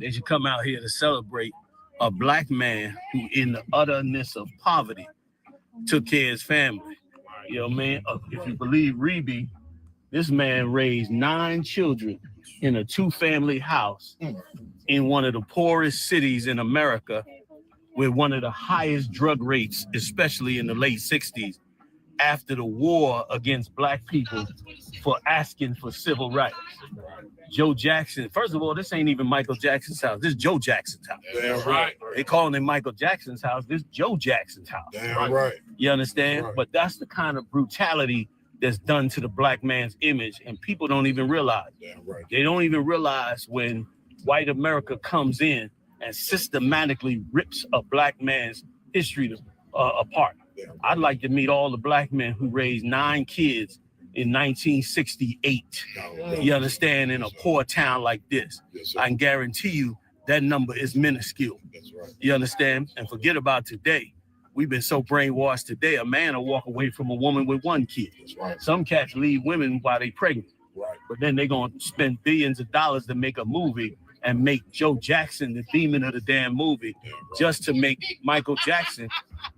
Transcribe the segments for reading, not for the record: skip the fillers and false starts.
They should come out here to celebrate a black man who, in the utterness of poverty, took care of his family. You know what I mean? If you believe Reby, this man raised 9 children in a 2-family house in one of the poorest cities in America with one of the highest drug rates, especially in the late 60s, after the war against black people for asking for civil rights. Joe Jackson, first of all, this ain't even Michael Jackson's house. This is Joe Jackson's house. Damn right. They calling it Michael Jackson's house. This is Joe Jackson's house. Damn right. You understand? Right. But that's the kind of brutality that's done to the black man's image, and people don't even realize. Damn right. They don't even realize when white America comes in and systematically rips a black man's history apart. I'd like to meet all the black men who raised 9 kids in 1968. You understand? In a poor town like this. Yes, I can guarantee you that number is minuscule. That's right. You understand? And forget about today. We've been so brainwashed today. A man will walk away from a woman with 1 kid. That's right. Some cats leave women while they pregnant. Right. But then they're going to spend billions of dollars to make a movie and make Joe Jackson the demon of the damn movie just to make Michael Jackson,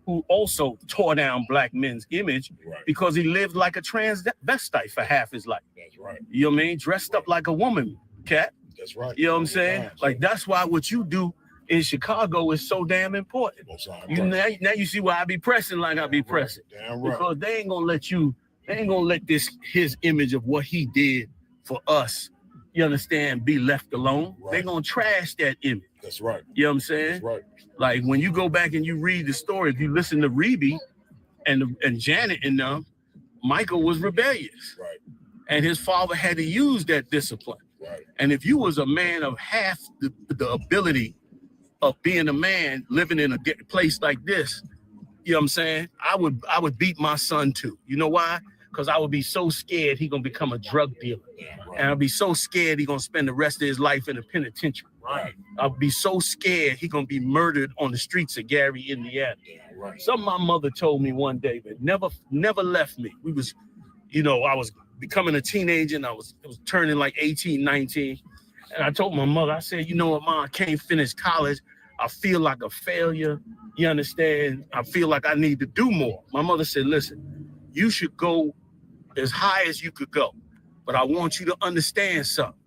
who also tore down black men's image because he lived like a transvestite for half his life. That's right. You know what I mean? Dressed up like a woman, cat. That's right. You know what I'm saying? Like, that's why what you do in Chicago is so damn important. Now you see why I be pressing like I be pressing. Damn right. Because they ain't gonna let his image of what he did for us, you understand, be left alone. They're gonna trash that image. That's right. You know what I'm saying? That's right. Like, when you go back and you read the story, if you listen to Reby and Janet and them, Michael was rebellious. Right. And his father had to use that discipline. Right. And if you was a man of half the ability of being a man living in a place like this, you know what I'm saying? I would beat my son too. You know why? Because I would be so scared he gonna become a drug dealer. And I'd be so scared he gonna spend the rest of his life in the penitentiary. Right. I'd be so scared he gonna be murdered on the streets of Gary, Indiana. Right. Something my mother told me one day, but never left me. We was, I was becoming a teenager and I was turning like 18, 19. And I told my mother, I said, you know what, Mom, I can't finish college. I feel like a failure. You understand? I feel like I need to do more. My mother said, listen, you should go as high as you could go. But I want you to understand something.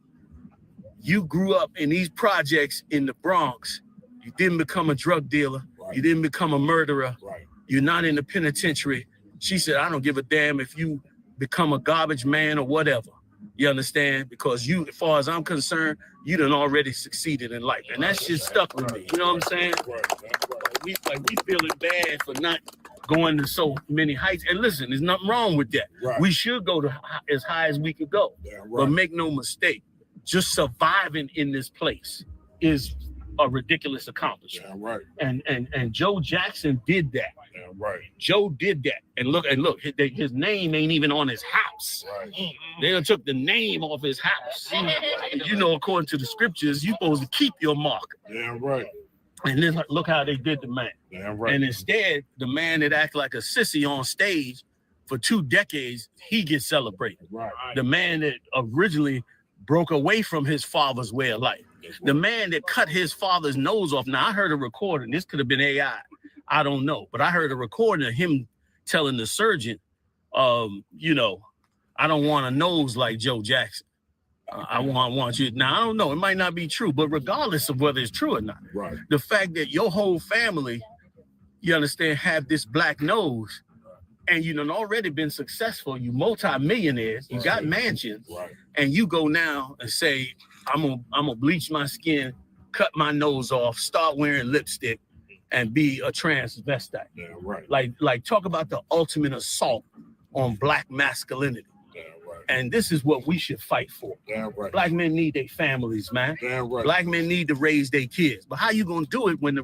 You grew up in these projects in the Bronx. You didn't become a drug dealer. Right. You didn't become a murderer. Right. You're not in the penitentiary. She said, I don't give a damn if you become a garbage man or whatever. You understand? Because you, as far as I'm concerned, you done already succeeded in life. And that shit stuck with me. You know what I'm saying? We feeling bad for not going to so many heights. And listen, there's nothing wrong with that. Right. We should go to as high as we could go. But make no mistake, just surviving in this place is a ridiculous accomplishment. And Joe Jackson did that. Joe did that. And look, his name ain't even on his house. They done took the name off his house. According to the scriptures, you're supposed to keep your mark. And then look how they did the man. And instead, the man that act like a sissy on stage for 2 decades, he gets celebrated. The man that originally broke away from his father's way of life. The man that cut his father's nose off. Now, I heard a recording. This could have been AI. I don't know. But I heard a recording of him telling the surgeon, I don't want a nose like Joe Jackson. I want you. Now, I don't know. It might not be true. But regardless of whether it's true or not, the fact that your whole family, you understand, have this black nose, and you done already been successful, you multi-millionaires, you got mansions, and you go now and say, I'm gonna bleach my skin, cut my nose off, start wearing lipstick, and be a transvestite. Like talk about the ultimate assault on black masculinity. And this is what we should fight for. Black men need their families, man. Black men need to raise their kids. But how you gonna do it when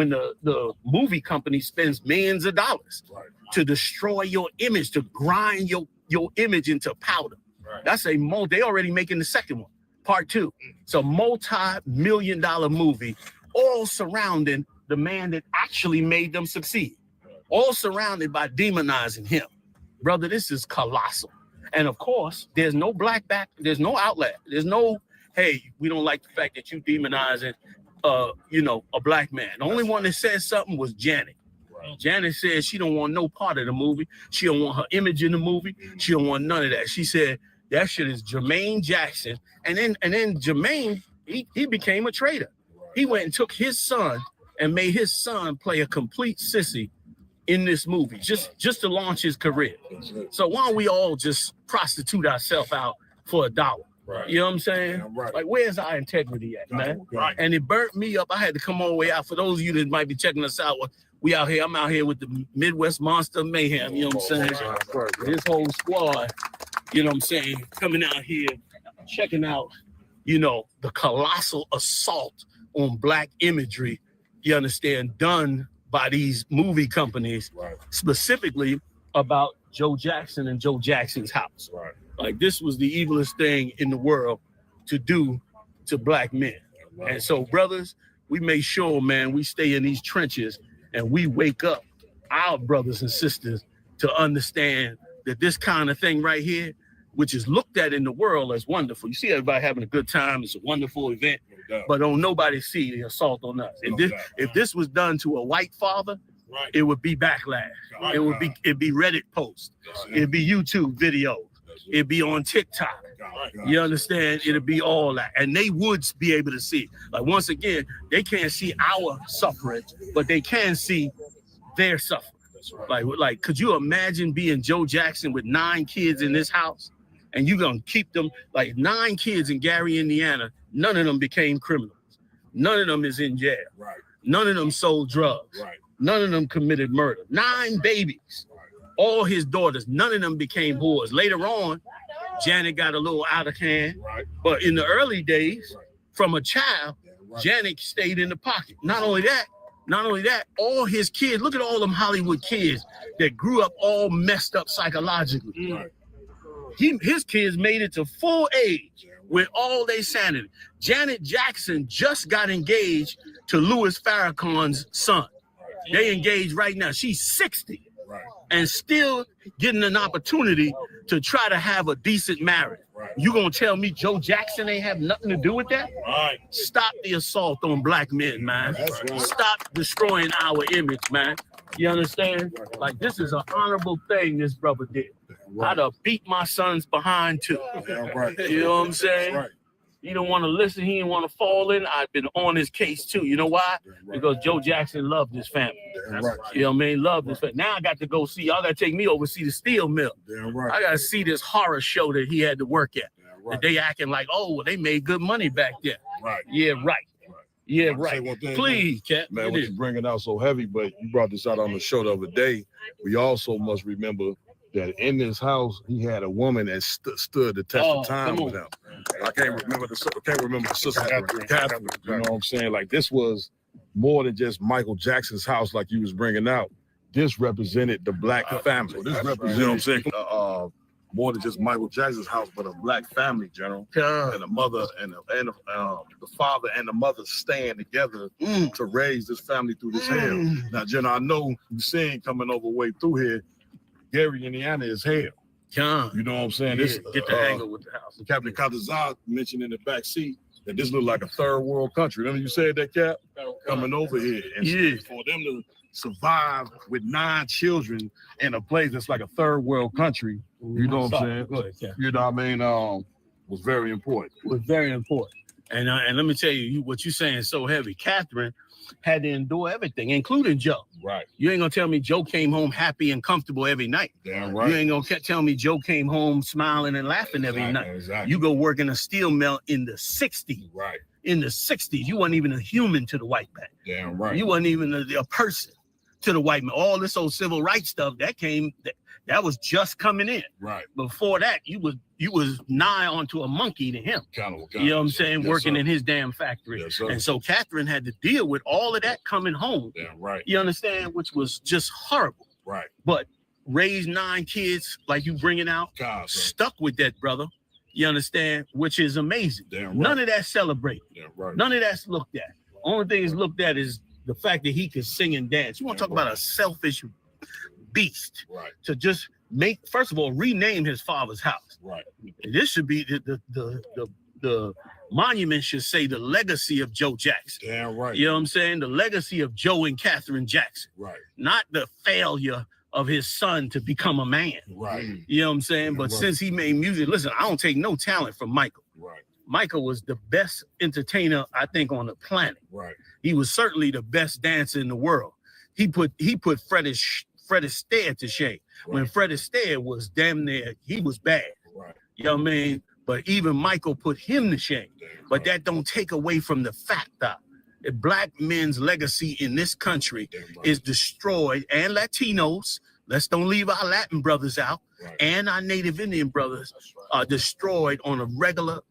the movie company spends millions of dollars to destroy your image, to grind your image into powder? That's they already making the second one, part 2. It's a multi-million-dollar movie, all surrounding the man that actually made them succeed, all surrounded by demonizing him. Brother, this is colossal. And of course, there's no there's no outlet. There's no hey, we don't like the fact that you demonizing, a black man. The only one that said something was Janet. Right. Janet said she don't want no part of the movie. She don't want her image in the movie. She don't want none of that. She said that shit is Jermaine Jackson. And then Jermaine, he became a traitor. He went and took his son and made his son play a complete sissy in this movie, just to launch his career. So why don't we all just prostitute ourselves out for $1? Right. You know what I'm saying? Yeah, right. Like, where's our integrity at, man? Right. And it burnt me up. I had to come all the way out. For those of you that might be checking us out, we out here. I'm out here with the Midwest Monster Mayhem. You know what I'm saying? This whole squad, you know what I'm saying, coming out here, checking out, the colossal assault on black imagery, you understand, done by these movie companies, right, specifically about Joe Jackson and Joe Jackson's house. Right. Like, this was the evilest thing in the world to do to black men. Right. And so, brothers, we make sure, man, we stay in these trenches and we wake up our brothers and sisters to understand that this kind of thing right here, which is looked at in the world as wonderful. You see everybody having a good time. It's a wonderful event, but don't nobody see the assault on us. If this was done to a white father, right, it would be backlash. Right. It'd be Reddit posts. Right. It'd be YouTube videos. It'd be on TikTok. You understand? It'd be all that. And they would be able to see. Like, once again, they can't see our suffering, but they can see their suffering. Right. Like, could you imagine being Joe Jackson with 9 kids in this house? And you're going to keep them, like 9 kids in Gary, Indiana, none of them became criminals. None of them is in jail. Right. None of them sold drugs. Right. None of them committed murder. 9 babies. Right. All his daughters, none of them became whores. Later on, Janet got a little out of hand. Right. But in the early days, right, from a child, right, Janet stayed in the pocket. Not only that, all his kids, look at all them Hollywood kids that grew up all messed up psychologically. Right. His kids made it to full age with all their sanity. Janet Jackson just got engaged to Louis Farrakhan's son. They engaged right now. She's 60, right, and still getting an opportunity to try to have a decent marriage. Right. You gonna tell me Joe Jackson ain't have nothing to do with that? Right. Stop the assault on black men, man. Right. Stop destroying our image, man. You understand? Like, this is an honorable thing this brother did. Right. I'd have beat my sons behind too. Right. You know what I'm saying? Right. He don't want to listen. He didn't want to fall in. I've been on his case too. You know why? Right. Because Joe Jackson loved his family. Right. You know what I mean? Loved his family. Now I got to go see. Y'all got to take me over to see the steel mill. Right. I got to see this horror show that he had to work at. Right. That they acting like, oh, they made good money back then. Right. Yeah, right. Yeah, right. Please, Cat. Man, what you bringing out so heavy, but you brought this out on the show the other day. We also must remember that in this house, he had a woman that stood the test of time with him. I can't remember the sister, Catherine. You know what I'm saying? Like, this was more than just Michael Jackson's house, like you was bringing out. This represented the black family. So this represented, you know what I'm saying? More than just Michael Jackson's house, but a black family, General. And the mother and the father and the mother staying together to raise this family through this hell. Now, General, I know you seeing coming over way through here, Gary, Indiana is hell. You know what I'm saying? Yeah, get the angle with the house. Captain Katazad mentioned in the back seat that this looked like a third world country. Remember you said that, Cap? Coming over here. And for them to survive with 9 children in a place that's like a third world country, you know what I'm saying? Go ahead, Cap. You know what I mean? Was very important. Was very important. And let me tell you, what you're saying is so heavy. Catherine had to endure everything, including Joe. Right. You ain't gonna tell me Joe came home happy and comfortable every night. Damn right. You ain't gonna tell me Joe came home smiling and laughing every night. Exactly. You go work in a steel mill in the 60s. Right. In the 60s, you wasn't even a human to the white man. Damn right. You wasn't even a person to the white man. All this old civil rights stuff that was just coming in. Right. Before that, you was nigh onto a monkey to him. Kind of, you know what I'm saying? Yes, working sir. in his damn factory. Yes, sir. And so Catherine had to deal with all of that coming home. Damn right. You understand? Which was just horrible. Right. But raised 9 kids like you bringing out, stuck with that, brother. You understand? Which is amazing. Damn right. None of that celebrated. Damn right. None of that's looked at. Only thing is looked at is the fact that he could sing and dance. You want to talk about a selfish beast? Right. To just first of all, rename his father's house. Right. This should be the the monument should say the legacy of Joe Jackson. Damn right. You know what I'm saying? The legacy of Joe and Catherine Jackson. Right. Not the failure of his son to become a man. Right. You know what I'm saying? But since he made music, listen, I don't take no talent from Michael. Right. Michael was the best entertainer, I think, on the planet. Right. He was certainly the best dancer in the world. He put Fred Astaire to shame. When Fred Astaire was damn near, he was bad. Right. You know what I mean? But even Michael put him to shame. But that don't take away from the fact that black men's legacy in this country is destroyed, and Latinos, let's don't leave our Latin brothers out, and our Native Indian brothers are destroyed on a regular